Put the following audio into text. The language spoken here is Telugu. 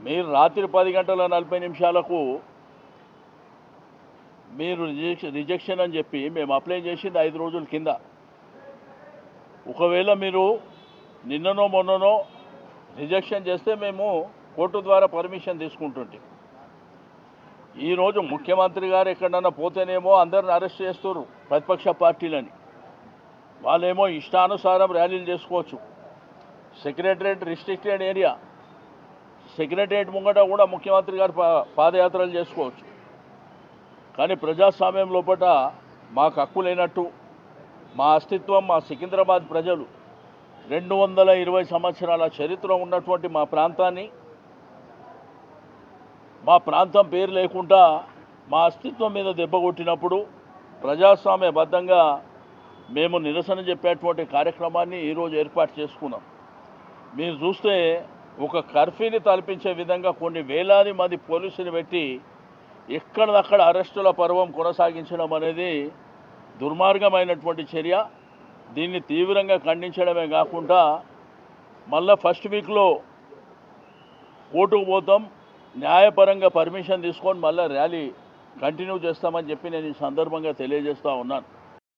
మీరు రాత్రి 10 గంటల 40 నిమిషాలకు మీరు రిజెక్షన్ అని చెప్పి మేము అప్లై చేసింది 5 రోజుల కింద. ఒకవేళ మీరు నిన్ననో మొన్ననో రిజెక్షన్ చేస్తే మేము కోర్టు ద్వారా పర్మిషన్ తీసుకుంటుంటే, ఈరోజు ముఖ్యమంత్రి గారు ఎక్కడన్నా పోతేనేమో అందరిని అరెస్ట్ చేస్తున్నారు ప్రతిపక్ష పార్టీలని. వాళ్ళేమో ఇష్టానుసారం ర్యాలీలు చేసుకోవచ్చు. సెక్రటరేట్ రిస్ట్రిక్టెడ్ ఏరియా, సెక్రటరేట్ ముంగట కూడా ముఖ్యమంత్రి గారు పాదయాత్రలు చేసుకోవచ్చు. కానీ ప్రజాస్వామ్యం లోపల మాకు హక్కు లేనట్టు, మా అస్తిత్వం, మా సికింద్రాబాద్ ప్రజలు 220 సంవత్సరాల చరిత్ర ఉన్నటువంటి మా ప్రాంతాన్ని, మా ప్రాంతం పేరు లేకుండా మా అస్తిత్వం మీద దెబ్బ కొట్టినప్పుడు ప్రజాస్వామ్యబద్ధంగా మేము నిరసన చెప్పేటువంటి కార్యక్రమాన్ని ఈరోజు ఏర్పాటు చేసుకున్నాం. మీరు చూస్తే ఒక కర్ఫ్యూని తలపించే విధంగా కొన్ని వేలాది మంది పోలీసులు పెట్టి ఎక్కడదక్కడ అరెస్టుల పర్వం కొనసాగించడం అనేది దుర్మార్గమైనటువంటి చర్య. దీన్ని తీవ్రంగా ఖండించడమే కాకుండా మళ్ళీ ఫస్ట్ వీక్లో కోర్టుకు పోతాం, న్యాయపరంగా పర్మిషన్ తీసుకొని మళ్ళీ ర్యాలీ కంటిన్యూ చేస్తామని చెప్పి నేను ఈ సందర్భంగా తెలియజేస్తూ ఉన్నాను.